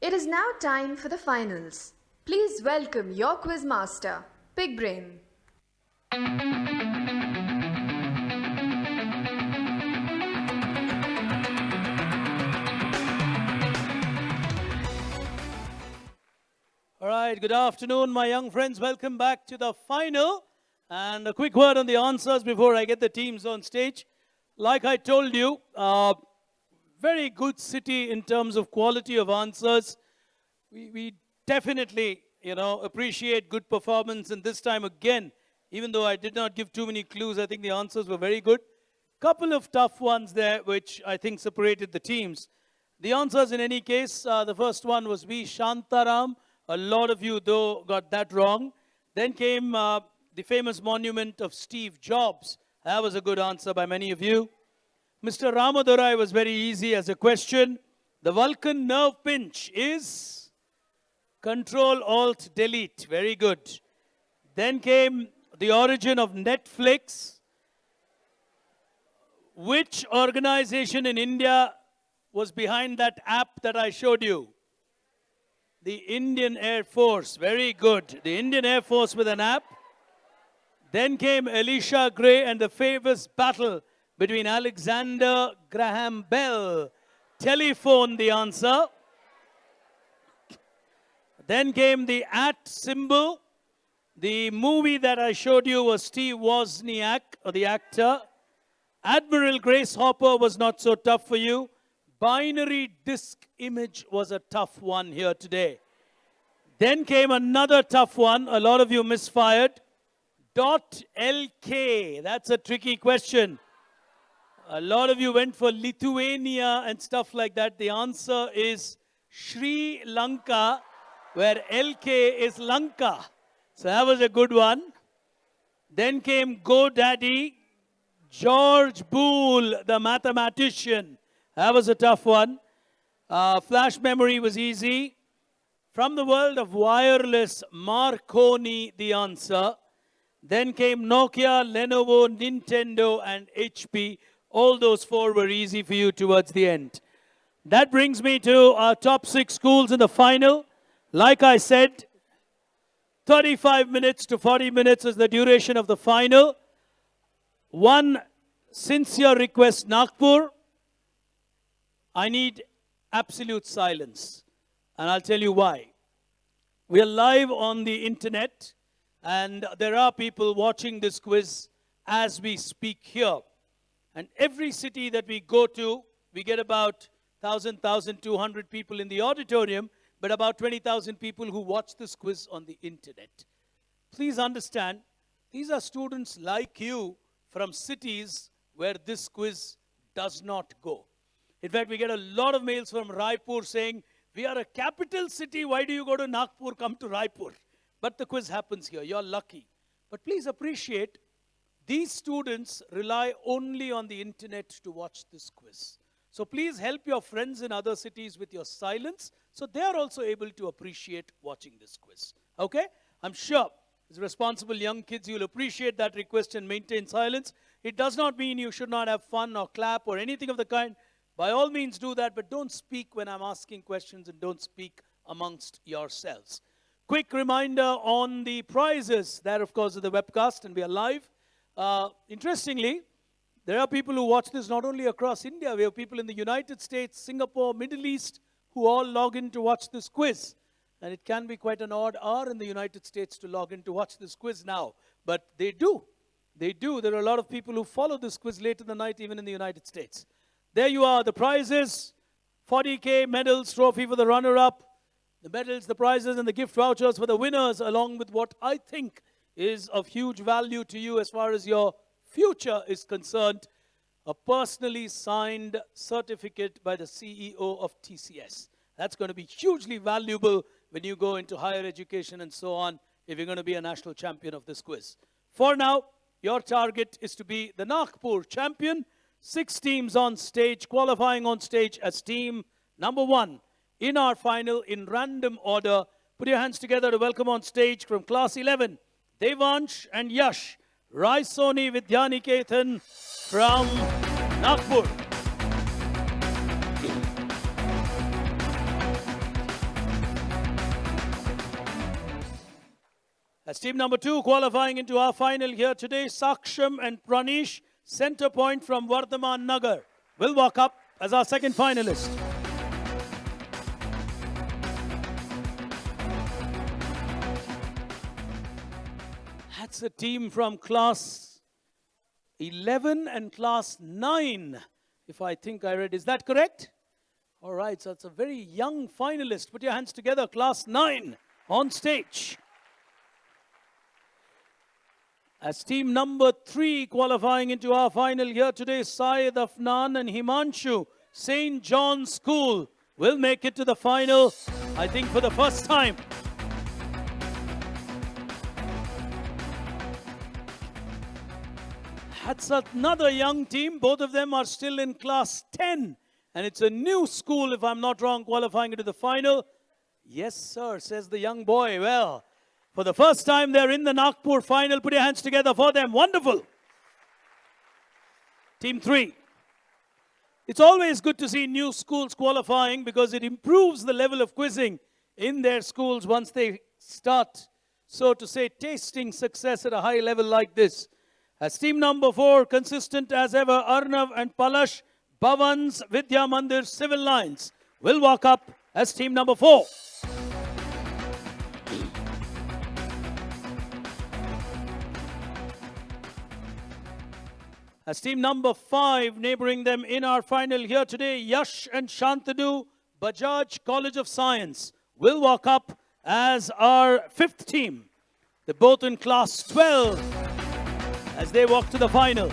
It is now time for the finals. Please welcome your quiz master, Big Brain. All right, good afternoon, my young friends. Welcome back to the final. And a quick word on the answers before I get the teams on stage. Like I told you, very good city in terms of quality of answers. We definitely, appreciate good performance. And this time again, even though I did not give too many clues, I think the answers were very good. Couple of tough ones there, which I think separated the teams. The answers in any case, the first one was V. Shantaram. A lot of you, though, got that wrong. Then came the famous monument of Steve Jobs. That was a good answer by many of you. Mr. Ramadurai was very easy as a question. The Vulcan nerve pinch is Control-Alt-Delete. Very good. Then came the origin of Netflix. Which organization in India was behind that app that I showed you? The Indian Air Force. Very good. The Indian Air Force with an app. Then came Elisha Gray and the famous battle between Alexander Graham Bell. Telephone, the answer. Then came the @ symbol. The movie that I showed you was Steve Wozniak, or the actor. Admiral Grace Hopper was not so tough for you. Binary disk image was a tough one here today. Then came another tough one. A lot of you misfired. .lk. That's a tricky question. A lot of you went for Lithuania and stuff like that. The answer is Sri Lanka, where LK is Lanka. So that was a good one. Then came GoDaddy. George Boole, the mathematician. That was a tough one. Flash memory was easy. From the world of wireless, Marconi, the answer. Then came Nokia, Lenovo, Nintendo, and HP. All those four were easy for you towards the end. That brings me to our top 6 schools in the final. Like I said, 35 minutes to 40 minutes is the duration of the final. One sincere request, Nagpur. I need absolute silence. And I'll tell you why. We are live on the internet. And there are people watching this quiz as we speak here. And every city that we go to, we get about 1,000, 1,200 people in the auditorium, but about 20,000 people who watch this quiz on the internet. Please understand, these are students like you from cities where this quiz does not go. In fact, we get a lot of mails from Raipur saying, we are a capital city, why do you go to Nagpur, come to Raipur? But the quiz happens here. You're lucky. But please appreciate, these students rely only on the internet to watch this quiz. So please help your friends in other cities with your silence so they're also able to appreciate watching this quiz. Okay? I'm sure as responsible young kids, you'll appreciate that request and maintain silence. It does not mean you should not have fun or clap or anything of the kind. By all means do that, but don't speak when I'm asking questions and don't speak amongst yourselves. Quick reminder on the prizes. That, of course, is the webcast, and we are live. Interestingly, there are people who watch this not only across India. We have people in the United States, Singapore, Middle East, who all log in to watch this quiz. And it can be quite an odd hour in the United States to log in to watch this quiz now. But they do. They do. There are a lot of people who follow this quiz late in the night, even in the United States. There you are, the prizes. 40K medals, trophy for the runner-up. The medals, the prizes, and the gift vouchers for the winners, along with what I think is of huge value to you as far as your future is concerned, a personally signed certificate by the CEO of TCS. That's going to be hugely valuable when you go into higher education and so on, if you're going to be a national champion of this quiz. For now, your target is to be the Nagpur champion. 6 teams on stage, qualifying on stage as team number 1. In our final, in random order, put your hands together to welcome on stage from class 11, Devansh and Yash, Raisoni Vidyanikethan from Nagpur. As team number 2 qualifying into our final here today, Saksham and Pranish, center point from Vardhaman Nagar, will walk up as our second finalist. That's a team from class 11 and class 9, if I think I read. Is that correct? All right, so it's a very young finalist. Put your hands together, class 9 on stage. As team number 3 qualifying into our final here today, Syed Afnan and Himanshu, St. John's School, will make it to the final, I think for the first time. That's another young team. Both of them are still in class 10. And it's a new school, if I'm not wrong, qualifying into the final. Yes, sir, says the young boy. Well, for the first time, they're in the Nagpur final. Put your hands together for them. Wonderful. Team 3. It's always good to see new schools qualifying because it improves the level of quizzing in their schools once they start, so to say, tasting success at a high level like this. As team number 4, consistent as ever, Arnav and Palash, Bhavan's Vidya Mandir Civil Lines, will walk up as team number 4. As team number 5, neighboring them in our final here today, Yash and Shantanu, Bajaj College of Science, will walk up as our 5th team. They're both in class 12 as they walk to the final.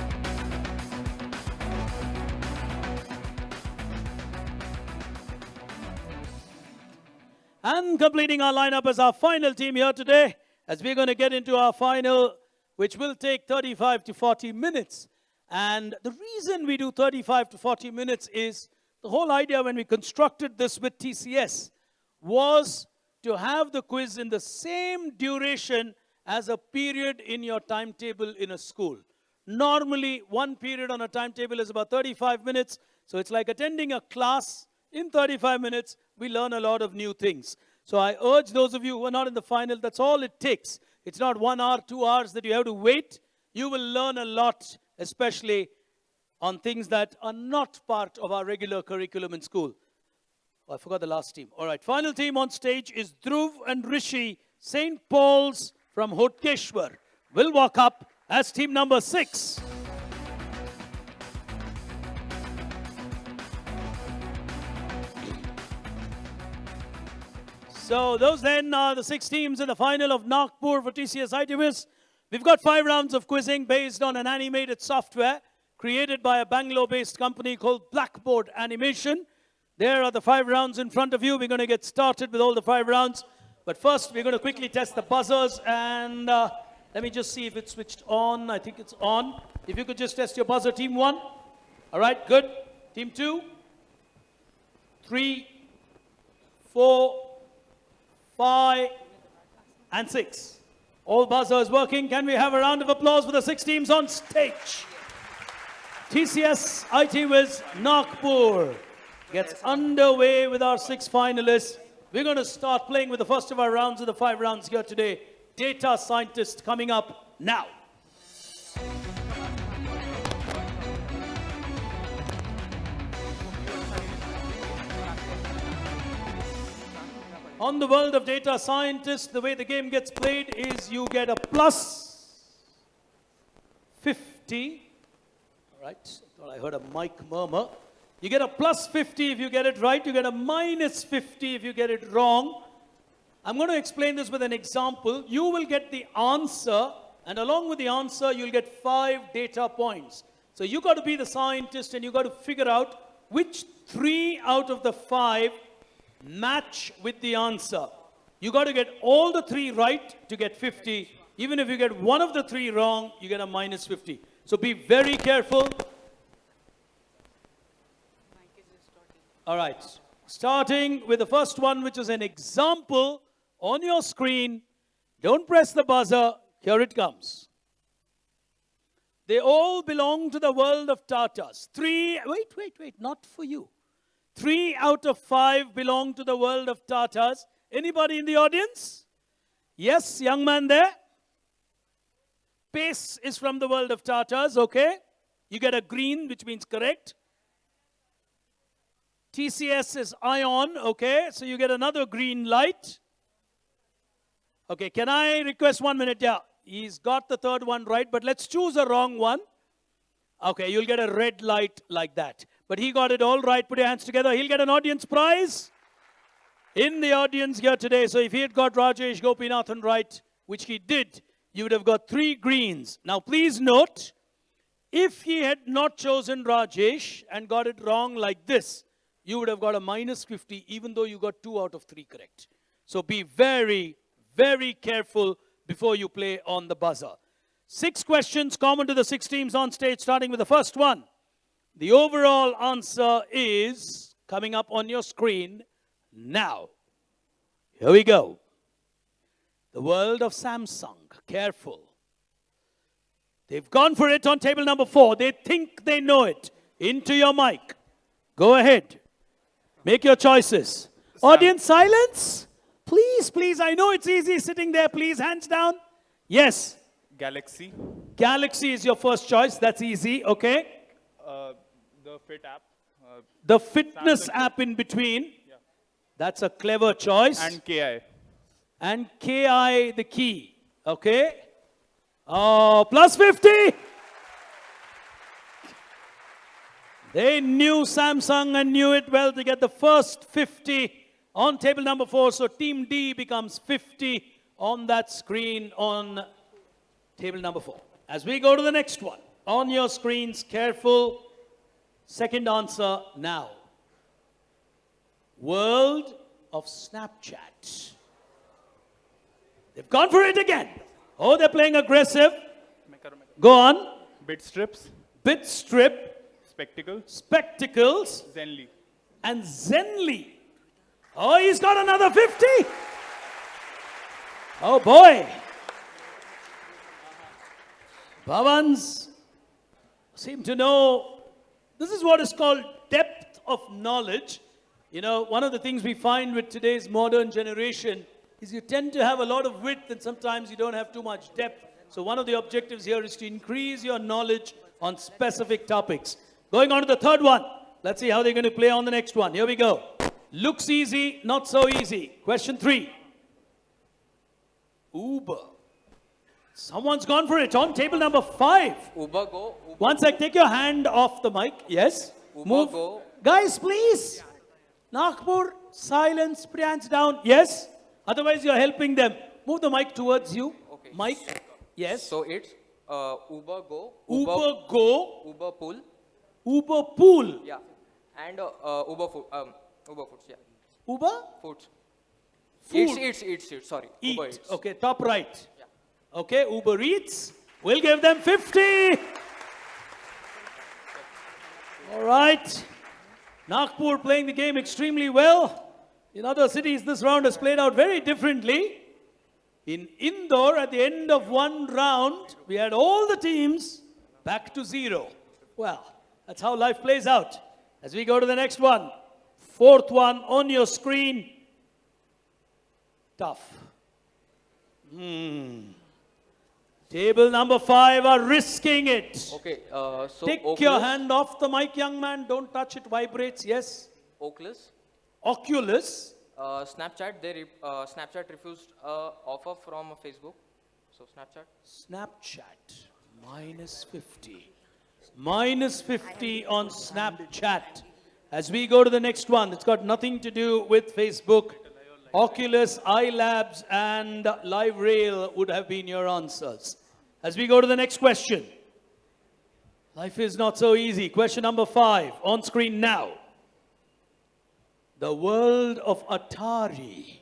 And completing our lineup as our final team here today, as we're going to get into our final, which will take 35 to 40 minutes. And the reason we do 35 to 40 minutes is the whole idea when we constructed this with TCS was to have the quiz in the same duration as a period in your timetable in a school. Normally, one period on a timetable is about 35 minutes. So it's like attending a class. In 35 minutes, we learn a lot of new things. So I urge those of you who are not in the final, that's all it takes. It's not 1 hour, 2 hours that you have to wait. You will learn a lot, especially on things that are not part of our regular curriculum in school. Oh, I forgot the last team. All right, final team on stage is Dhruv and Rishi, St. Paul's from Hotkeshwar, will walk up as team number 6. So those then are the 6 teams in the final of Nagpur for TCS IT Wiz. We've got 5 rounds of quizzing based on an animated software created by a Bangalore-based company called Blackboard Animation. There are the 5 rounds in front of you. We're going to get started with all the 5 rounds. But first, we're going to quickly test the buzzers. And let me just see if it's switched on. I think it's on. If you could just test your buzzer, team 1. All right, good. Team 2, 3, 4, 5, and 6. All buzzers working. Can we have a round of applause for the 6 teams on stage? TCS IT Wiz Nagpur gets underway with our 6 finalists. We're going to start playing with the first of our rounds of the 5 rounds here today. Data Scientist coming up now. On the world of Data Scientist, the way the game gets played is you get a plus 50. All right, I thought I heard a mic murmur. You get a plus 50 if you get it right. You get a minus 50 if you get it wrong. I'm going to explain this with an example. You will get the answer, and along with the answer, you'll get 5 data points. So you got to be the scientist, and you got to figure out which 3 out of the 5 match with the answer. You got to get all the 3 right to get 50. Even if you get one of the 3 wrong, you get a minus 50. So be very careful. All right, starting with the first one, which is an example on your screen. Don't press the buzzer. Here it comes. They all belong to the world of Tatas. Wait, not for you. 3 out of 5 belong to the world of Tatas. Anybody in the audience? Yes, young man there? space is from the world of Tatas, okay? You get a green, which means correct. TCS is ion, okay? So you get another green light. Okay, can I request 1 minute? Yeah, he's got the third one right, but let's choose a wrong one. Okay, you'll get a red light like that. But he got it all right. Put your hands together. He'll get an audience prize in the audience here today. So if he had got Rajesh Gopinathan right, which he did, you would have got 3 greens. Now, please note, if he had not chosen Rajesh and got it wrong like this, you would have got a minus 50, even though you got 2 out of 3 correct. So be very, very careful before you play on the buzzer. 6 questions common to the 6 teams on stage, starting with the first one. The overall answer is coming up on your screen now. Here we go. The world of Samsung. Careful. They've gone for it on table number 4. They think they know it. Into your mic. Go ahead. Make your choices. Audience silence. Please, please. I know it's easy sitting there. Please, hands down. Yes. Galaxy. Galaxy is your first choice. That's easy. Okay. The Fit app. The fitness Samsung. app in between. Yeah. That's a clever choice. And KI. And KI, the key. Okay. Oh, plus 50. They knew Samsung and knew it well to get the first 50 on table number 4. So Team D becomes 50 on that screen on table number 4. As we go to the next one, on your screens, careful. Second answer now. World of Snapchat. They've gone for it again. Oh, they're playing aggressive. Go on. Bit strips. Bit strip, Spectacle. spectacles, Zenly. and Zenly. Oh, he's got another 50. Oh, boy. Bhavans seem to know. This is what is called depth of knowledge. You know, one of the things we find with today's modern generation is you tend to have a lot of width and sometimes you don't have too much depth. So one of the objectives here is to increase your knowledge on specific topics. Going on to the third one. Let's see how they're going to play on the next one. Here we go. Looks easy, not so easy. Question 3. Uber. Someone's gone for it on table number 5. Uber Go. One sec, take your hand off the mic. Yes. Uber Move. Go. Guys, please. Nagpur, silence, put your hands down. Yes. Otherwise, you're helping them. Move the mic towards you. Okay. Mic. Yes. So it's Uber Go. Uber Go. Uber Pool. Uber Pool. Yeah. And Uber Food. Uber Foods. Yeah. Uber? Foods. Food. Eats. Sorry. Eat. Uber Eats. Okay, top right. Yeah. Okay, Uber Eats. We'll give them 50. All right. Nagpur playing the game extremely well. In other cities, this round has played out very differently. In Indore, at the end of one round, we had all the teams back to 0. Well, that's how life plays out. As we go to the next one, fourth one on your screen. Tough. Table number 5 are risking it. Okay. So Take Oculus, your hand off the mic, young man. Don't touch it. Vibrates. Yes. Oculus. Oculus. Snapchat. Snapchat refused offer from Facebook. So Snapchat. Snapchat. Minus 50. Minus 50 on Snapchat. As we go to the next one, it's got nothing to do with Facebook. Oculus, iLabs, and Live Rail would have been your answers. As we go to the next question. Life is not so easy. Question number 5 on screen now. The world of Atari.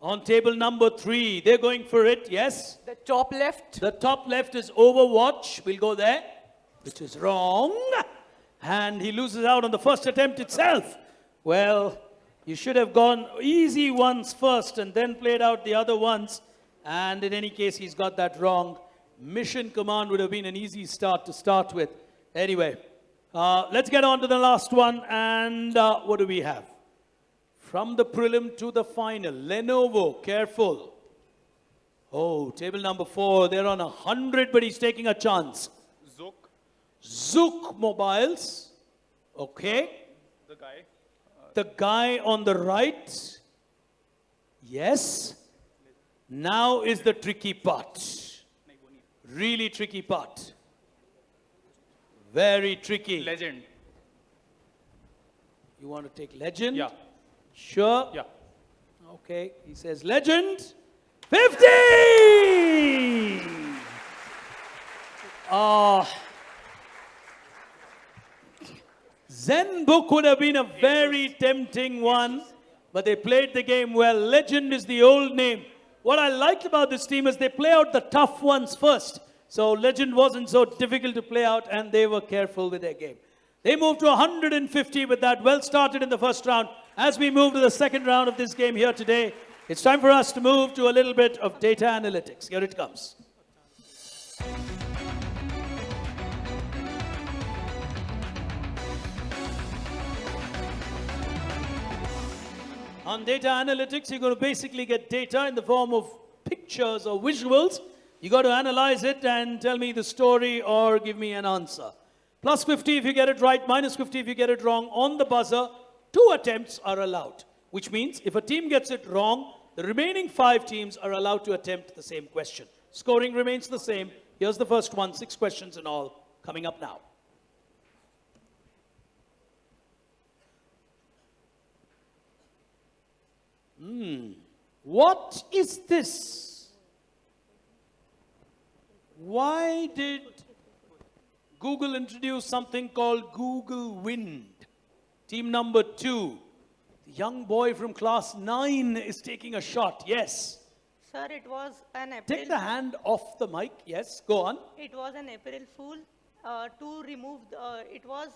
On table number 3, they're going for it, yes? The top left. The top left is Overwatch. We'll go there, which is wrong. And he loses out on the first attempt itself. Well, you should have gone easy ones first and then played out the other ones. And in any case, he's got that wrong. Mission Command would have been an easy start to start with. Anyway, let's get on to the last one. And what do we have? From the prelim to the final, Lenovo, careful. Oh, table number 4. They're on 100, but he's taking a chance. Zook, Zook Mobiles. Okay. the guy. The guy on the right. Yes. Now is the tricky part. Really tricky part. Very tricky. Legend. You want to take legend? Yeah. Sure. Yeah. Okay. He says legend. 50! Zen book would have been a very tempting one, but they played the game well. Legend is the old name. What I liked about this team is they play out the tough ones first. So Legend wasn't so difficult to play out, and they were careful with their game. They moved to 150 with that. Well started in the first round. As we move to the second round of this game here today, it's time for us to move to a little bit of data analytics. Here it comes. On data analytics, you're going to basically get data in the form of pictures or visuals. You got to analyze it and tell me the story or give me an answer. Plus 50 if you get it right, minus 50 if you get it wrong. On the buzzer, 2 attempts are allowed, which means if a team gets it wrong, the remaining 5 teams are allowed to attempt the same question. Scoring remains the same. Here's the first one, 6 questions in all, coming up now. What is this? Why did Google introduce something called Google Wind? Team number 2. The young boy from class 9 is taking a shot. Yes. Sir, it was an April. Take the hand off the mic. Yes, go on. It was an April Fool to remove. It was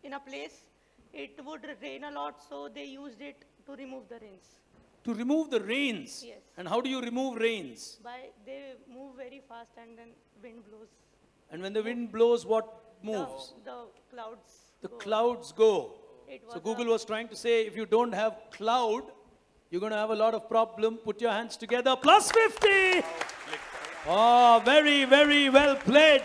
in a place. It would rain a lot, so they used it to remove the rains. To remove the rains. Yes. And how do you remove rains? They move very fast, and then wind blows. And when the wind blows, what moves? The clouds. The go. clouds go. It So was Google was trying to say, if you don't have cloud, you're going to have a lot of problem. Put your hands together. Plus 50! Oh, very, very well played.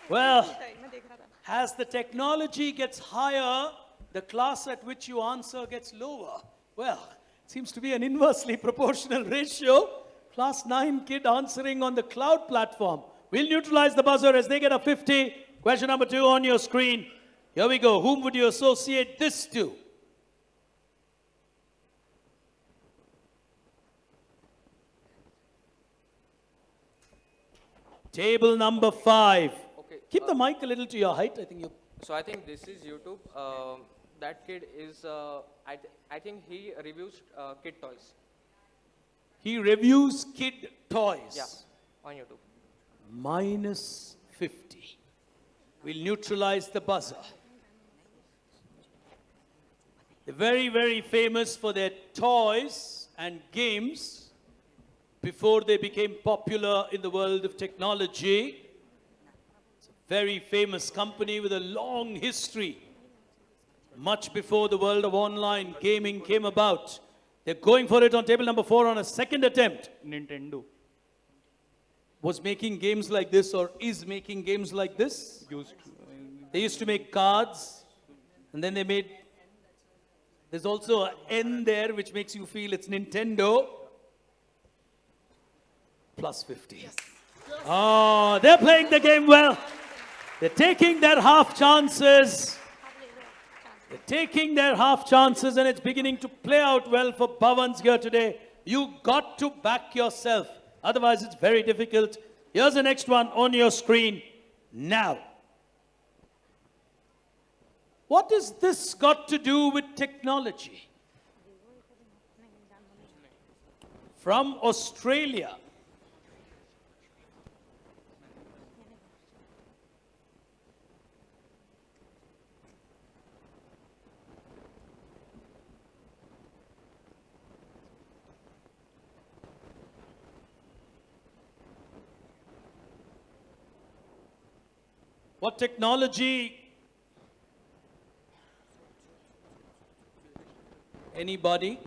Well, मैं देख रहा था. as the technology gets higher, the class at which you answer gets lower. Well, it seems to be an inversely proportional ratio. Class 9 kid answering on the cloud platform. We'll neutralize the buzzer as they get a 50. Question number 2 on your screen. Here we go. Whom would you associate this to? Table number 5. Okay. Keep the mic a little to your height. I think you. So I think this is YouTube. That kid is, I think he reviews kid toys. He reviews kid toys. Yeah, on YouTube. Minus 50. We'll neutralize the buzzer. They're very, very famous for their toys and games before they became popular in the world of technology. It's a very famous company with a long history. Much before the world of online gaming came about. They're going for it on table number 4 on a second attempt. Nintendo. Was making games like this or is making games like this. Used. They used to make cards, and then they made, there's also an N there which makes you feel it's Nintendo. Plus 50. Oh, they're playing the game well. They're taking their half chances. They're taking their half chances, and it's beginning to play out well for Bhavans here today. You got to back yourself. Otherwise, it's very difficult. Here's the next one on your screen now. What has this got to do with technology? From Australia. What technology? Anybody?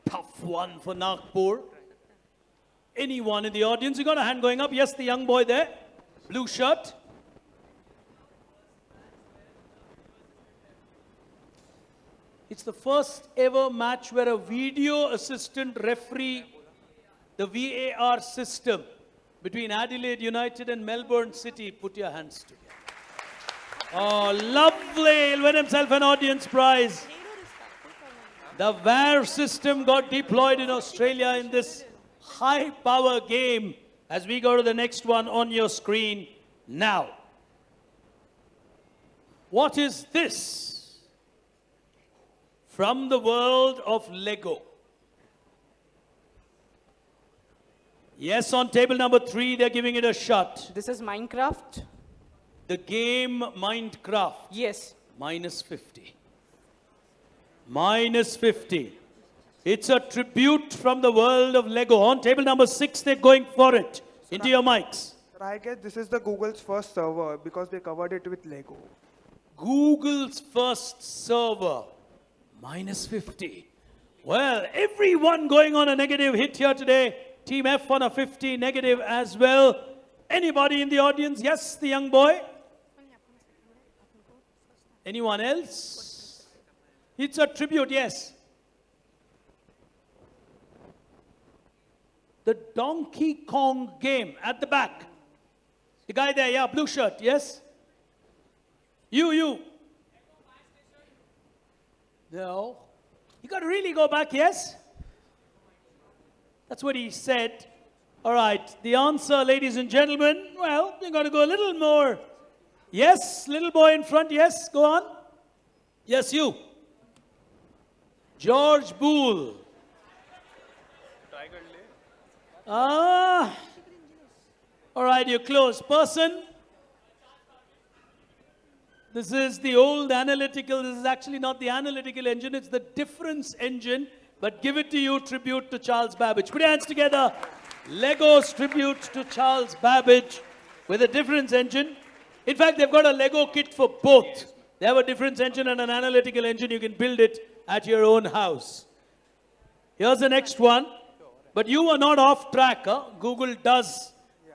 Tough one for Nagpur. Anyone in the audience? You got a hand going up? Yes, the young boy there. Blue shirt. It's the first ever match where a video assistant referee, the VAR system between Adelaide United and Melbourne City. Put your hands together. Oh, lovely. He'll win himself an audience prize. The VAR system got deployed in Australia in this high power game. As we go to the next one on your screen now. What is this? From the world of Lego. Yes, on table number 3, they're giving it a shot. This is Minecraft. The game Minecraft. Yes. Minus 50. Minus 50. It's a tribute from the world of Lego. On table number 6, they're going for it. Into your mics. I guess this is the Google's first server because they covered it with Lego. Google's first server. Minus 50. Well, everyone going on a negative hit here today. Team F on a 50 negative as well. Anybody in the audience? Yes, the young boy. Anyone else? It's a tribute, yes. The Donkey Kong game at the back. The guy there, yeah, blue shirt, yes? You. No. You got to really go back, yes? That's what he said. All right, the answer, ladies and gentlemen, well, you're going to go a little more. Yes, little boy in front, yes, go on. Yes, you. George Boole. All right, you're close. Person. This is the old analytical. This is actually not the analytical engine. It's the difference engine. But give it to you, tribute to Charles Babbage. Put your hands together. Lego's tribute to Charles Babbage with a difference engine. In fact, they've got a Lego kit for both. They have a difference engine and an analytical engine. You can build it at your own house. Here's the next one. But you were not off track. Huh? Google does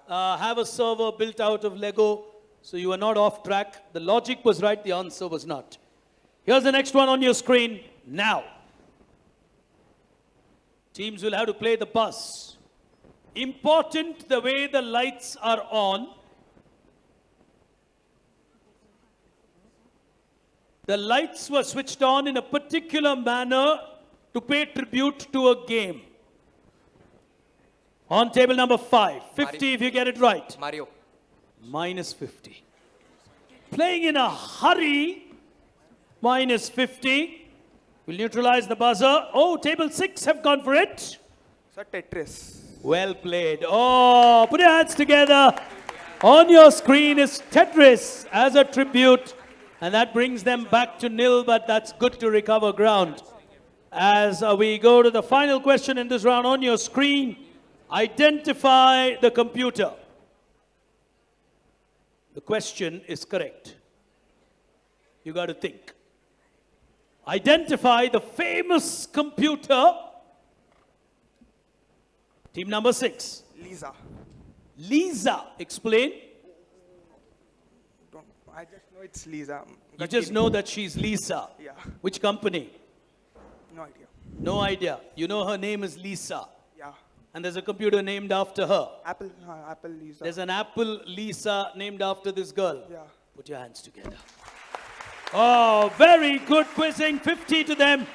have a server built out of Lego. So you were not off track. The logic was right. The answer was not. Here's the next one on your screen now. Teams will have to play the bus. Important the way the lights are on. The lights were switched on in a particular manner to pay tribute to a game. On table number 5, 50 if you get it right. Mario. Minus 50. Playing in a hurry. Minus 50. We'll neutralize the buzzer. Oh, table 6 have gone for it. Sir, Tetris. Well played. Oh, put your hands together. On your screen is Tetris as a tribute. And that brings them back to nil, but that's good to recover ground. As we go to the final question in this round on your screen, identify the computer. The question is correct. You got to think. Identify the famous computer. Team number 6. Lisa. Lisa. Explain. I just know it's Lisa. You just know that she's Lisa. Yeah. Which company? No idea. No idea. You know her name is Lisa. Yeah. And there's a computer named after her. Apple Lisa. There's an Apple Lisa named after this girl. Yeah. Put your hands together. Oh, very good quizzing. 50 to them.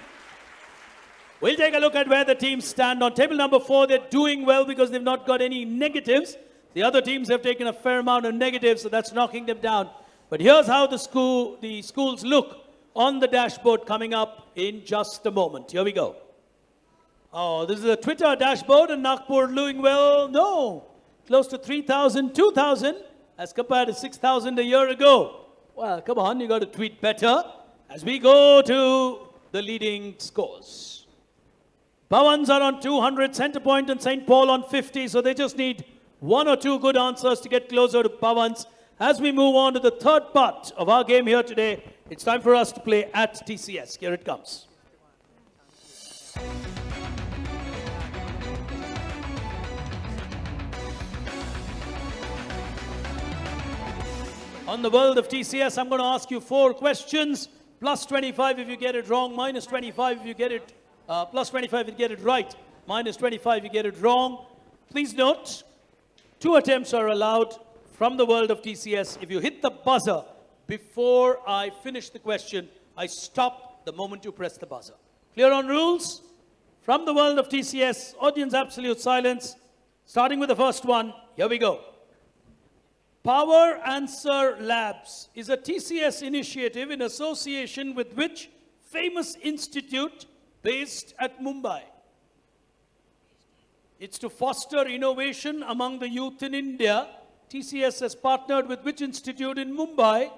We'll take a look at where the teams stand. On table number 4, they're doing well because they've not got any negatives. The other teams have taken a fair amount of negatives, so that's knocking them down. But here's how the schools look on the dashboard coming up in just a moment. Here we go. Oh, this is a Twitter dashboard, and Nagpur doing well. No, close to 3,000, 2,000 as compared to 6,000 a year ago. Well, come on, you got to tweet better as we go to the leading scores. Bhavans are on 200, Centrepoint and St. Paul on 50, so they just need 1 or 2 good answers to get closer to Bhavans. As we move on to the third part of our game here today, it's time for us to play at TCS. Here it comes. On the world of TCS, I'm going to ask you 4 questions. Plus 25 if you get it wrong. Minus 25 if you get it. Plus 25 if you get it right. Minus 25 if you get it wrong. Please note, 2 attempts are allowed from the world of TCS. If you hit the buzzer before I finish the question, I stop the moment you press the buzzer. Clear on rules? From the world of TCS, audience absolute silence. Starting with the first one, here we go. Power Answer Labs is a TCS initiative in association with which famous institute based at Mumbai? It's to foster innovation among the youth in India. TCS has partnered with which institute in Mumbai?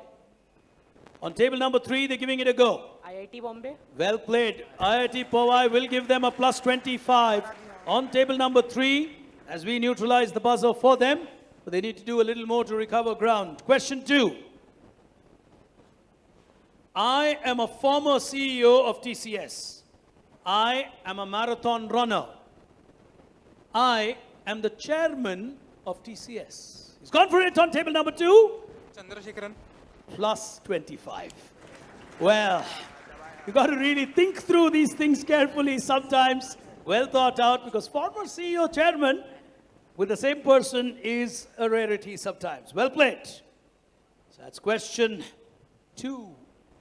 On table number 3, they're giving it a go. IIT Bombay. Well played. IIT Powai will give them a plus 25. On table number 3, as we neutralize the buzzer for them, but they need to do a little more to recover ground. Question 2. I am a former CEO of TCS. I am a marathon runner. I am the chairman of TCS. He's gone for it on table number 2. Chandrasekharan. Plus 25. Well, you got to really think through these things carefully sometimes. Well thought out, because former CEO chairman with the same person is a rarity sometimes. Well played. So that's question 2.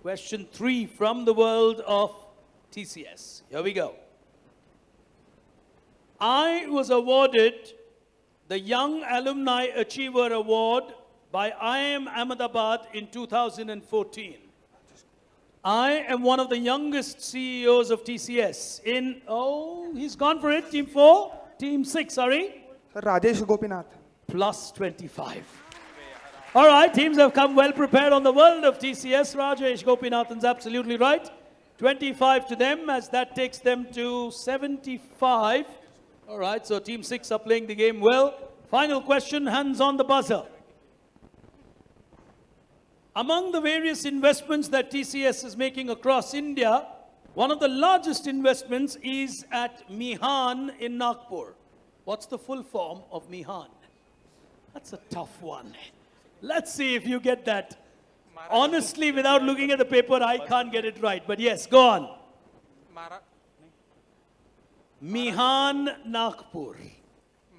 Question 3 from the world of TCS. Here we go. I was awarded the Young Alumni Achiever Award by IIM Ahmedabad in 2014. I am one of the youngest CEOs of TCS in, he's gone for it, team 4, team 6, sorry. Sir, Rajesh Gopinath. Plus 25. All right, teams have come well prepared on the world of TCS. Rajesh Gopinathan's absolutely right. 25 to them, as that takes them to 75. All right, so team 6 are playing the game well. Final question, hands on the buzzer. Among the various investments that TCS is making across India, one of the largest investments is at Mihan in Nagpur. What's the full form of Mihan? That's a tough one. Let's see if you get that. Honestly, without looking at the paper, I can't get it right. But yes, go on. Mihan Nagpur.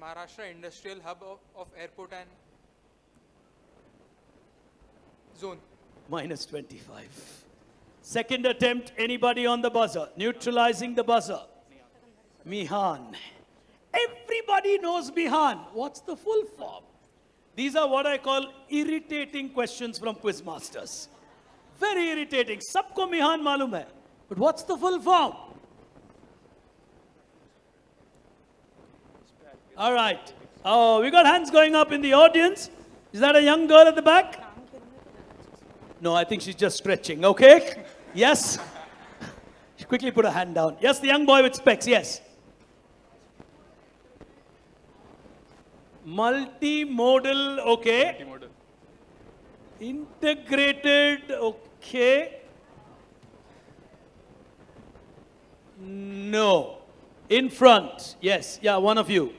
Maharashtra Industrial Hub of Airport and Zone. Minus 25. Second attempt, anybody on the buzzer? Neutralizing the buzzer. Mihan. Everybody knows Mihan. What's the full form? These are what I call irritating questions from quiz masters. Very irritating. Sabko Mihan malum hai. But what's the full form? All right. Oh, we got hands going up in the audience. Is that a young girl at the back? No, I think she's just stretching. Okay. Yes. She quickly put her hand down. Yes, the young boy with specs. Yes. Multimodal. Okay. Multimodal. Integrated. Okay. No. In front. Yes. Yeah, one of you.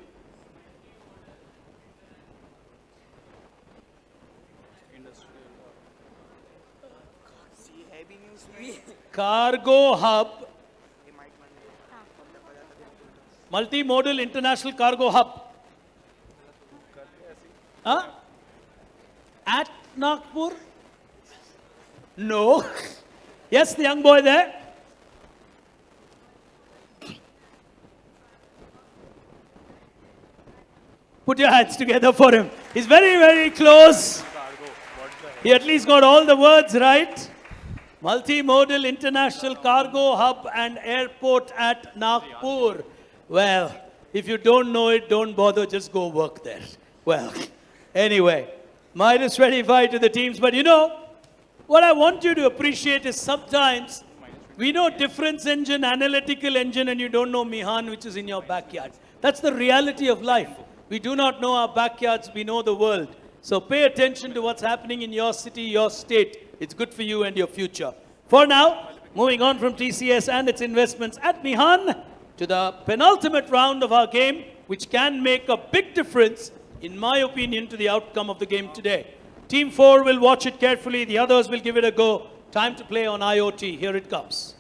Cargo hub. Multimodal International Cargo Hub. Huh? At Nagpur? No. Yes, the young boy there. Put your hands together for him. He's very, very close. He at least got all the words right. Multimodal International Cargo Hub and Airport at Nagpur. Well, if you don't know it, don't bother, just go work there. Well, anyway, minus 25 to the teams. But you know, what I want you to appreciate is sometimes we know difference engine, analytical engine, and you don't know Mihan, which is in your backyard. That's the reality of life. We do not know our backyards, we know the world. So pay attention to what's happening in your city, your state. It's good for you and your future. For now, moving on from TCS and its investments at Mihan to the penultimate round of our game, which can make a big difference, in my opinion, to the outcome of the game today. Team 4 will watch it carefully. The others will give it a go. Time to play on IoT. Here it comes.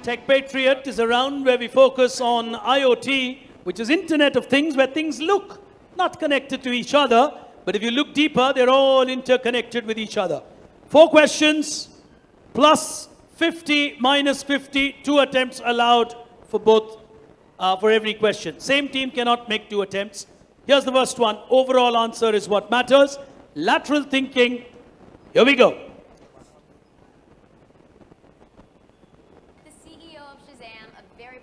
Tech Patriot is a round where we focus on IoT, which is Internet of Things, where things look not connected to each other, but if you look deeper, they're all interconnected with each other. 4 questions, plus 50, minus 50, 2 attempts allowed for both, for every question. Same team cannot make 2 attempts. Here's the first one. Overall answer is what matters. Lateral thinking. Here we go.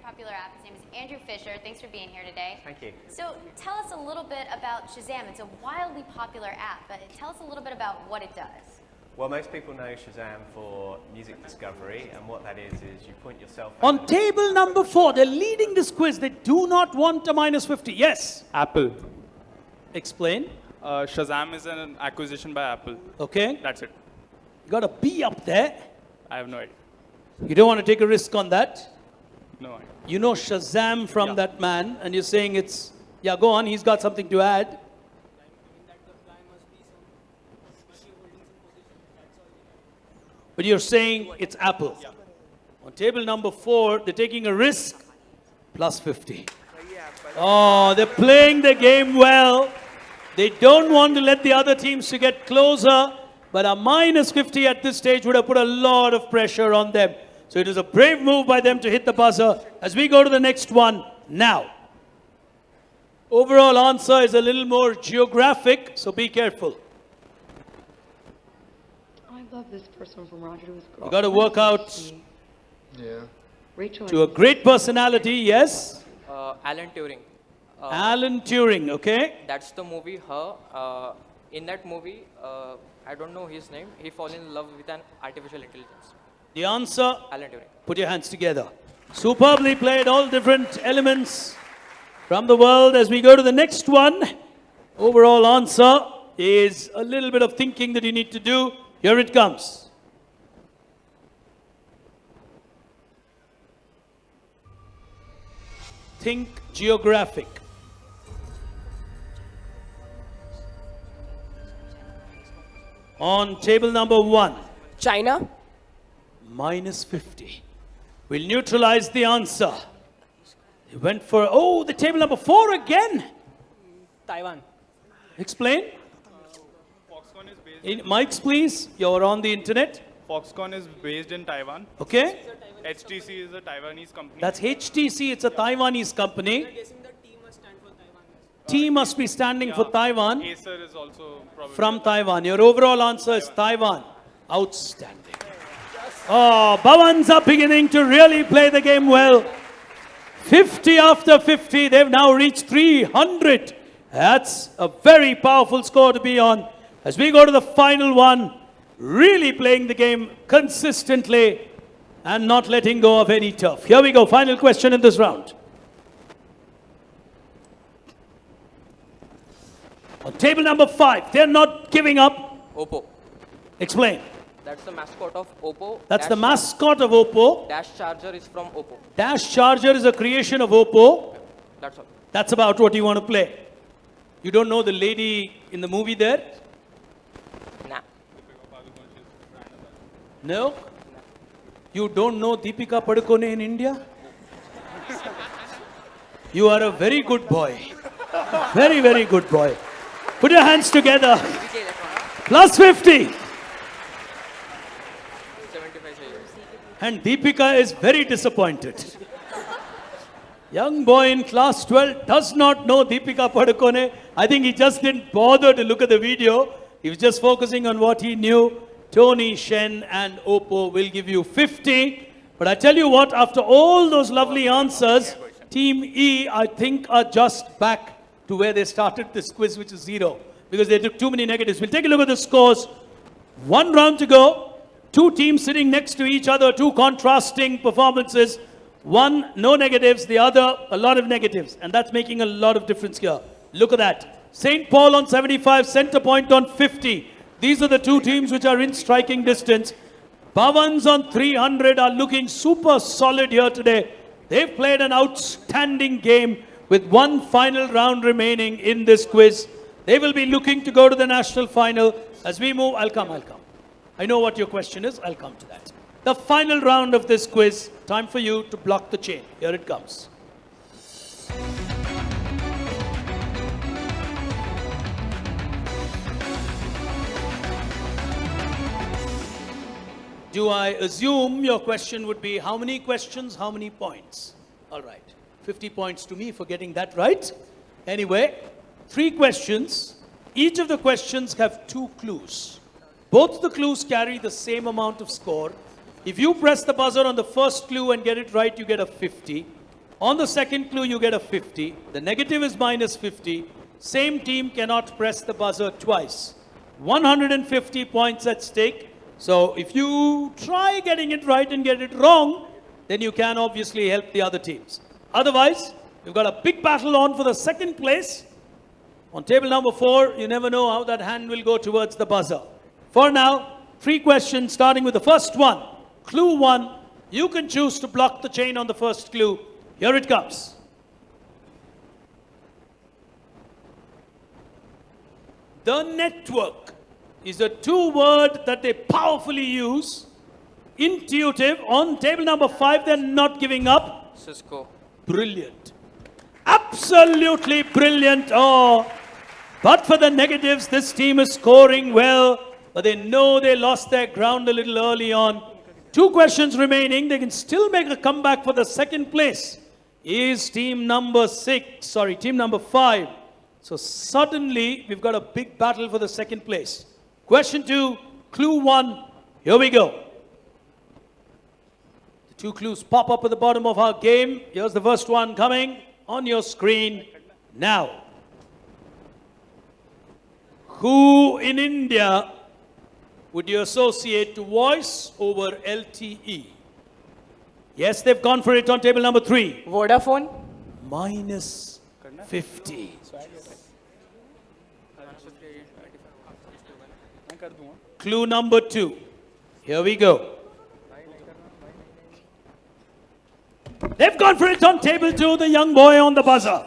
Popular app. His name is Andrew Fisher. Thanks for being here today. Thank you. So tell us a little bit about Shazam. It's a wildly popular app, but tell us a little bit about what it does. Well, most people know Shazam for music discovery, and what that is you point yourself On table number 4, they're leading this quiz. They do not want a minus 50. Yes? Apple. Explain. Shazam is an acquisition by Apple. Okay. That's it. You got a B up there. I have no idea. You don't want to take a risk on that. No idea. You know Shazam from that man, and you're saying it's... Yeah, go on. He's got something to add. But you're saying it's Apple. Yeah. On table number 4, they're taking a risk. Plus 50. Oh, they're playing the game well. They don't want to let the other teams to get closer. But a minus 50 at this stage would have put a lot of pressure on them. So it is a brave move by them to hit the buzzer as we go to the next one now. Overall answer is a little more geographic, so be careful. I love this person from Roger Lewis. You got to work out Rachel. to a great personality, yes? Alan Turing. Alan Turing, okay? That's the movie Her. In that movie, I don't know his name. He fall in love with an artificial intelligence. The answer, Alan Turing. put your hands together. Superbly played, all different elements from the world. As we go to the next one, overall answer is a little bit of thinking that you need to do. Here it comes. Think geographic. On table number 1. China. Minus 50. We'll neutralize the answer. They went for, oh, the table number 4 again. Taiwan. Explain. Foxconn is based. Mics, please. You're on the internet. Foxconn is based in Taiwan. Okay. HTC is a Taiwanese company. That's HTC. It's a Taiwanese company. T must be standing for Taiwan. Acer is also probably From Taiwan. Your overall answer is Taiwan. Outstanding. Oh, Bhavans are beginning to really play the game well. 50 after 50. They've now reached 300. That's a very powerful score to be on. As we go to the final one, really playing the game consistently and not letting go of any turf. Here we go. Final question in this round. On table number 5, they're not giving up. Oppo. Explain. That's the mascot of Oppo. That's the mascot of Oppo. Dash charger is from Oppo. Dash charger is a creation of Oppo. That's all. That's about what you want to play. You don't know the lady in the movie there? Nah. No? You don't know Deepika Padukone in India? You are a very good boy. Very, very good boy. Put your hands together. Plus 50. 75 And Deepika is very disappointed. Young boy in class 12 does not know Deepika Padukone. I think he just didn't bother to look at the video. He was just focusing on what he knew. Tony, Shen and Oppo will give you 50. But I tell you what, after all those lovely answers, Team E, I think, are just back to where they started this quiz, which is 0. Because they took too many negatives. We'll take a look at the scores. 1 round to go. 2 teams sitting next to each other. 2 contrasting performances. 1, no negatives. The other, a lot of negatives. And that's making a lot of difference here. Look at that. St. Paul on 75, Center Point on 50. These are the 2 teams which are in striking distance. Bhavans on 300 are looking super solid here today. They've played an outstanding game with one final round remaining in this quiz. They will be looking to go to the national final. As we move, I'll come. I know what your question is. I'll come to that. The final round of this quiz. Time for you to block the chain. Here it comes. Do I assume your question would be how many questions, how many points? All right. 50 points to me for getting that right. Anyway, 3 questions. Each of the questions have 2 clues. Both the clues carry the same amount of score. If you press the buzzer on the first clue and get it right, you get a 50. On the second clue, you get a 50. The negative is minus 50. Same team cannot press the buzzer twice. 150 points at stake. So if you try getting it right and get it wrong, then you can obviously help the other teams. Otherwise, you've got a big battle on for the second place. On table number 4, you never know how that hand will go towards the buzzer. For now, 3 questions starting with the first one. Clue 1, you can choose to block the chain on the first clue. Here it comes. The network is a 2-word that they powerfully use. Intuitive. On table number 5, they're not giving up. Cisco. Brilliant. Absolutely brilliant. Oh, but for the negatives, this team is scoring well, but they know they lost their ground a little early on. 2 questions remaining. They can still make a comeback for the second place. Is team number 5. So suddenly, we've got a big battle for the second place. Question 2, clue 1. Here we go. The 2 clues pop up at the bottom of our game. Here's the first one coming on your screen now. Who in India would you associate to voice over LTE? Yes, they've gone for it on table number 3. Vodafone. Minus 50. Clue number 2. Here we go. They've gone for it on table 2, the young boy on the buzzer.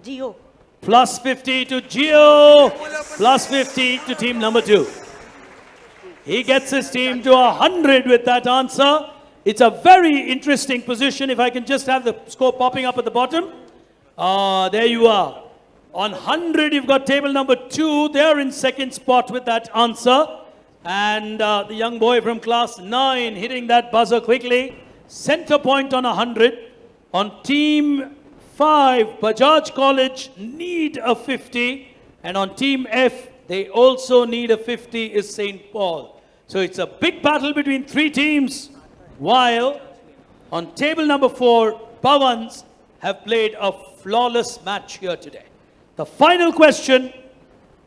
Geo. Plus 50 to Geo. Plus 50 to team number 2. He gets his team to 100 with that answer. It's a very interesting position. If I can just have the score popping up at the bottom. There you are. On 100, you've got table number 2. They're in second spot with that answer. And the young boy from class 9 hitting that buzzer quickly. Center point on 100. On team 5, Bajaj College need a 50. And on team F, they also need a 50 is St. Paul. So it's a big battle between 3 teams. While on table number 4, Pawans have played a flawless match here today. The final question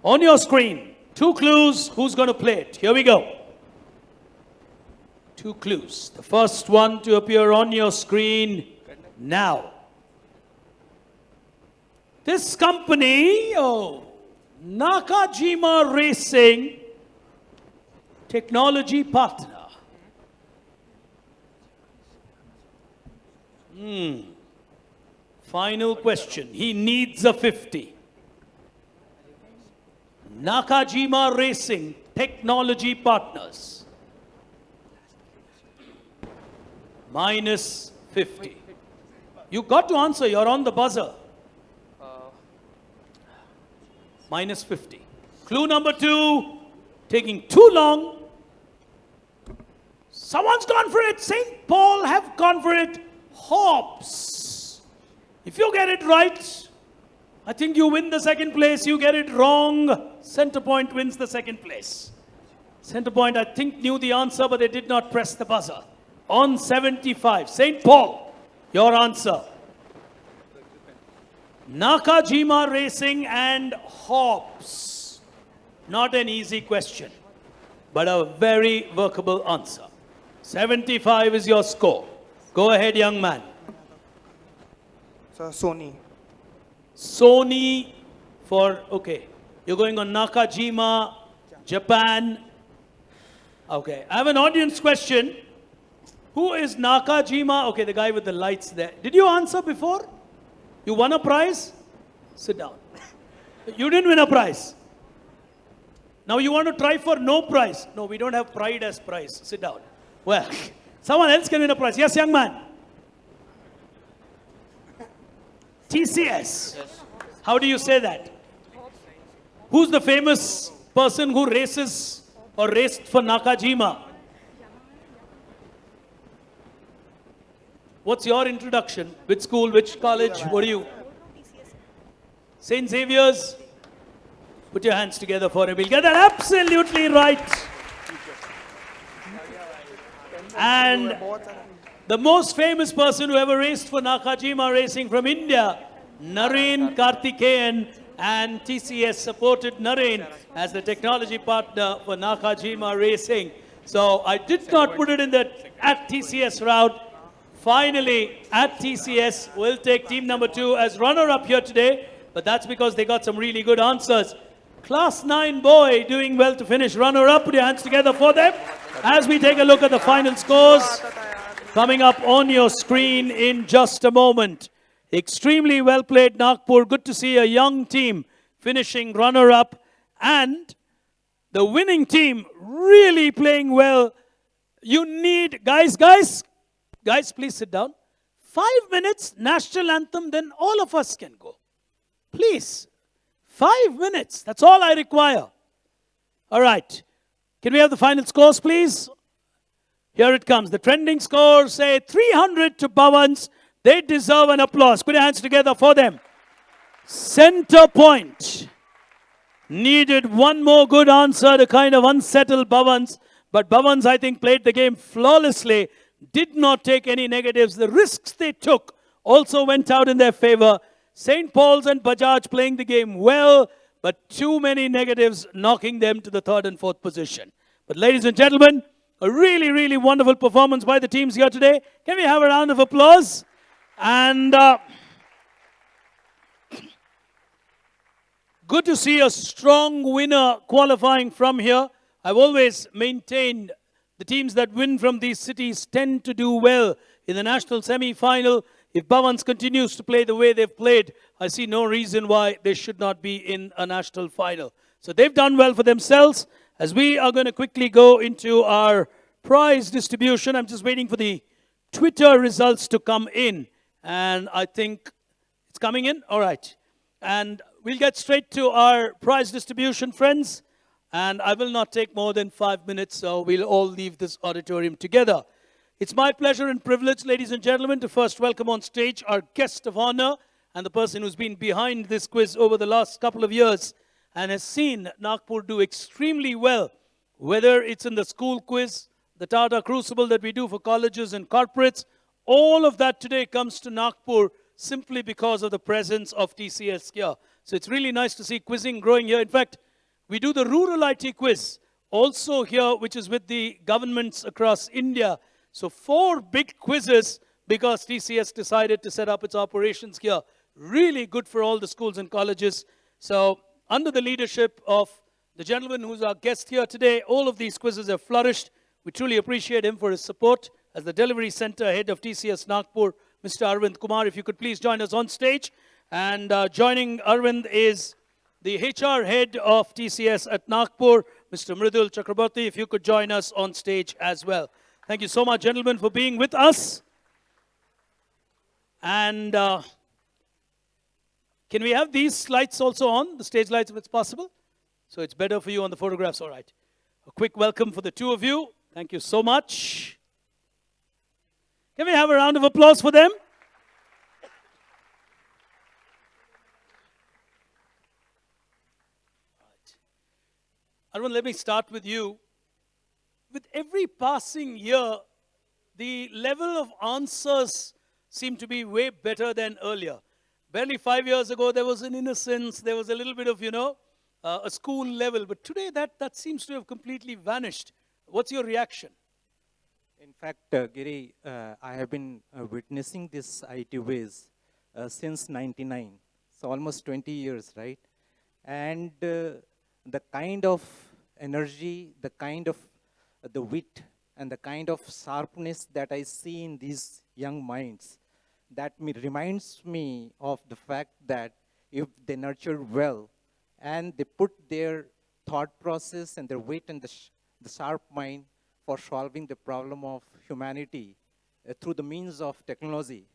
on your screen. 2 clues. Who's going to play it? Here we go. 2 clues. The first one to appear on your screen now. This company, Nakajima Racing, technology partner. Final question. He needs a 50. Nakajima Racing, technology partners. Minus 50. You got to answer. You're on the buzzer. Minus 50. Clue number 2. Taking too long. Someone's gone for it. St. Paul have gone for it. Hops. If you get it right, I think you win the second place. You get it wrong, Center Point wins the second place. Center Point, I think, knew the answer, but they did not press the buzzer. On 75, St. Paul, your answer. Nakajima Racing and Hops. Not an easy question, but a very workable answer. 75 is your score. Go ahead, young man. Sir, Sony. Sony for, okay. You're going on Nakajima, Japan. Okay, I have an audience question. Who is Nakajima? Okay, the guy with the lights there. Did you answer before? You won a prize? Sit down. You didn't win a prize. Now you want to try for no prize. No, we don't have pride as prize. Sit down. Well, someone else can win a prize. Yes, young man. TCS. How do you say that? Who's the famous person who races or raced for Nakajima? What's your introduction? Which school, which college? What are you? St. Xavier's? Put your hands together for him. We'll get that absolutely right. And the most famous person who ever raced for Nakajima Racing from India, Naren Karthikeyan, and TCS supported Naren as the technology partner for Nakajima Racing. So I did not put it in the at TCS route. Finally, at TCS, we'll take team number 2 as runner-up here today, but that's because they got some really good answers. Class 9 boy doing well to finish runner-up. Put your hands together for them as we take a look at the final scores coming up on your screen in just a moment. Extremely well played, Nagpur. Good to see a young team finishing runner-up, and the winning team really playing well. You need, guys, please sit down. 5 minutes, national anthem, then all of us can go. Please. 5 minutes, that's all I require. All right. Can we have the final scores, please? Here it comes. The trending scores say 300 to Bhavans. They deserve an applause. Put your hands together for them. Center point. Needed one more good answer to kind of unsettle Bhavans. But Bhavans, I think, played the game flawlessly. Did not take any negatives. The risks they took also went out in their favor. St. Paul's and Bajaj playing the game well, but too many negatives knocking them to the 3rd and 4th position. But ladies and gentlemen, a really, really wonderful performance by the teams here today. Can we have a round of applause? And good to see a strong winner qualifying from here. I've always maintained the teams that win from these cities tend to do well in the national semi-final. If Bhavans continues to play the way they've played, I see no reason why they should not be in a national final. So they've done well for themselves. As we are going to quickly go into our prize distribution, I'm just waiting for the Twitter results to come in. And I think it's coming in. All right. And we'll get straight to our prize distribution, friends. And I will not take more than 5 minutes, so we'll all leave this auditorium together. It's my pleasure and privilege, ladies and gentlemen, to first welcome on stage our guest of honor and the person who's been behind this quiz over the last couple of years and has seen Nagpur do extremely well, whether it's in the school quiz, the Tata Crucible that we do for colleges and corporates. All of that today comes to Nagpur simply because of the presence of TCS here. So it's really nice to see quizzing growing here. In fact, we do the rural IT quiz also here, which is with the governments across India. So 4 big quizzes because TCS decided to set up its operations here. Really good for all the schools and colleges. So under the leadership of the gentleman who's our guest here today, all of these quizzes have flourished. We truly appreciate him for his support. As the delivery center head of TCS Nagpur, Mr. Arvind Kumar, if you could please join us on stage. And joining Arvind is the HR head of TCS at Nagpur, Mr. Mridul Chakraborty, if you could join us on stage as well. Thank you so much, gentlemen, for being with us. And can we have these lights also on, the stage lights if it's possible? So it's better for you on the photographs, all right. A quick welcome for the 2 of you. Thank you so much. Can we have a round of applause for them? Arvind, let me start with you. With every passing year, the level of answers seem to be way better than earlier. Barely 5 years ago, there was an innocence, there was a little bit of, a school level. But today, that seems to have completely vanished. What's your reaction? In fact, Giri, I have been witnessing this IT Wiz since '99. So almost 20 years, right? And the kind of energy, the kind of the wit and the kind of sharpness that I see in these young minds, that reminds me of the fact that if they nurture well and they put their thought process and their wit and the sharp mind for solving the problem of humanity through the means of technology.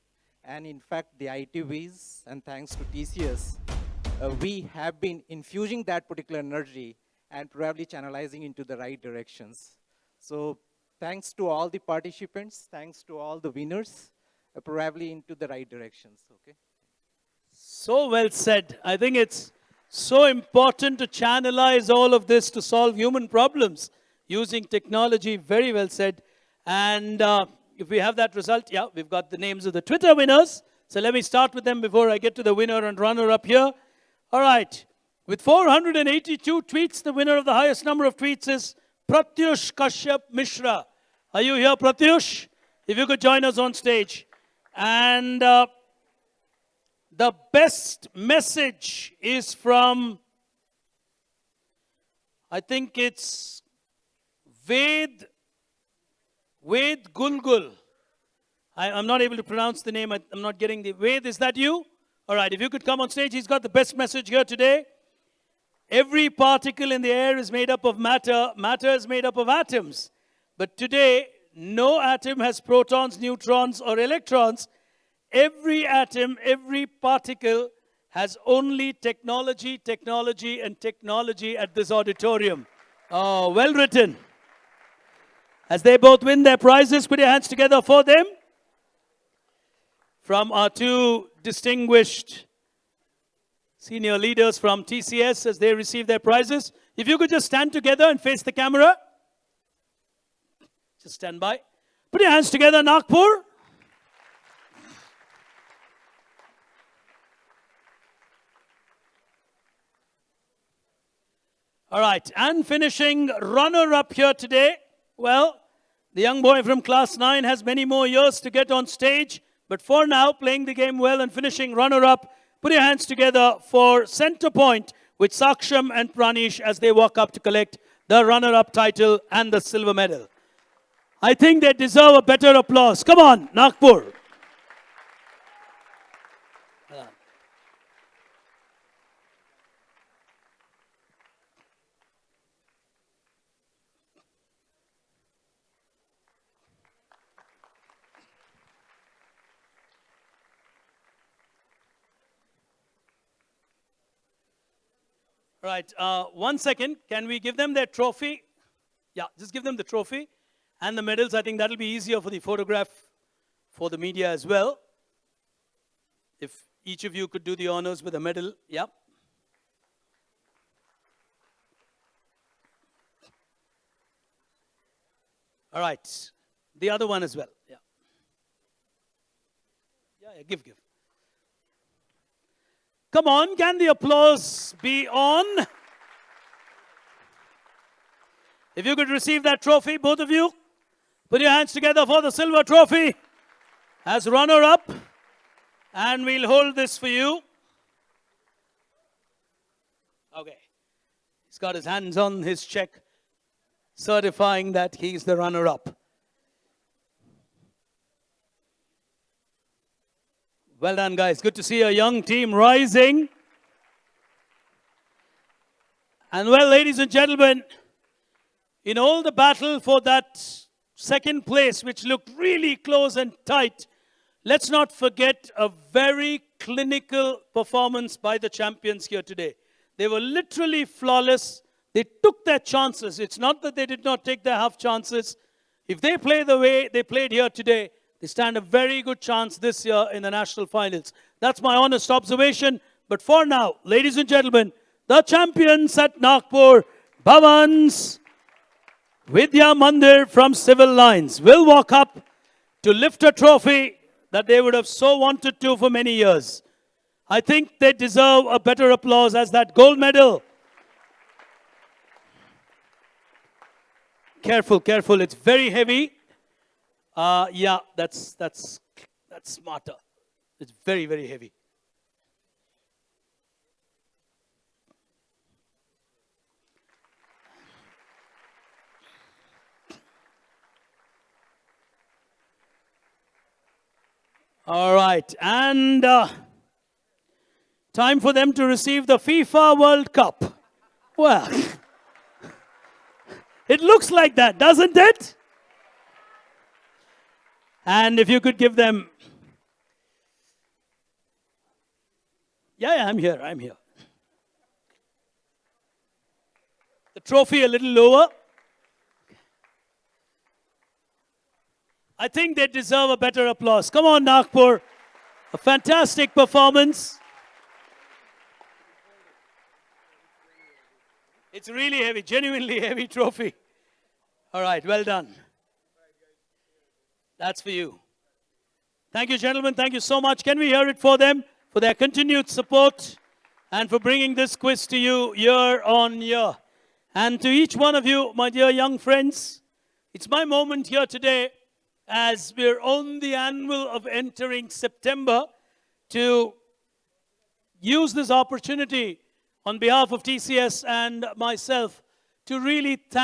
And in fact, the IT Wiz, and thanks to TCS, we have been infusing that particular energy and probably channelizing into the right directions. So thanks to all the participants, thanks to all the winners, probably into the right directions, okay? So well said. I think it's so important to channelize all of this to solve human problems using technology. Very well said. And if we have that result, yeah, we've got the names of the Twitter winners. So let me start with them before I get to the winner and runner-up here. All right. With 482 tweets, the winner of the highest number of tweets is Pratyush Kashyap Mishra. Are you here, Pratyush? If you could join us on stage. And the best message is from, I think it's Ved Gulgul. I'm not able to pronounce the name. I'm not getting the... Ved, is that you? All right, if you could come on stage. He's got the best message here today. Every particle in the air is made up of matter. Matter is made up of atoms. But today, no atom has protons, neutrons, or electrons. Every atom, every particle has only technology, technology, and technology at this auditorium. Oh, well written. As they both win their prizes, put your hands together for them. From our two distinguished senior leaders from TCS as they receive their prizes. If you could just stand together and face the camera. Just stand by. Put your hands together, Nagpur. All right, and finishing runner-up here today. Well, the young boy from class 9 has many more years to get on stage, but for now, playing the game well and finishing runner-up, put your hands together for Center Point with Saksham and Pranish as they walk up to collect the runner-up title and the silver medal. I think they deserve a better applause. Come on, Nagpur. Right, 1 second. Can we give them their trophy? Yeah, just give them the trophy and the medals. I think that'll be easier for the photograph for the media as well. If each of you could do the honors with a medal. Yeah. All right. The other one as well. Yeah. Yeah, give. Come on, can the applause be on? If you could receive that trophy, both of you, put your hands together for the silver trophy as runner-up, and we'll hold this for you. Okay. He's got his hands on his check, certifying that he's the runner-up. Well done, guys. Good to see a young team rising. And well, ladies and gentlemen, in all the battle for that second place, which looked really close and tight, let's not forget a very clinical performance by the champions here today. They were literally flawless. They took their chances. It's not that they did not take their half chances. If they play the way they played here today, they stand a very good chance this year in the national finals. That's my honest observation. But for now, ladies and gentlemen, the champions at Nagpur, Bhavans Vidya Mandir from Civil Lines, will walk up to lift a trophy that they would have so wanted to for many years. I think they deserve a better applause as that gold medal. Careful, careful. It's very heavy. Yeah, that's smarter. It's very, very heavy. All right. And time for them to receive the FIFA World Cup. Well, it looks like that, doesn't it? And if you could give them... Yeah, I'm here. The trophy a little lower. I think they deserve a better applause. Come on, Nagpur. A fantastic performance. It's really heavy, genuinely heavy trophy. All right, well done. That's for you. Thank you, gentlemen. Thank you so much. Can we hear it for them, for their continued support, and for bringing this quiz to you year on year. And to each one of you, my dear young friends, it's my moment here today, as we're on the anvil of entering September, to use this opportunity on behalf of TCS and myself to really thank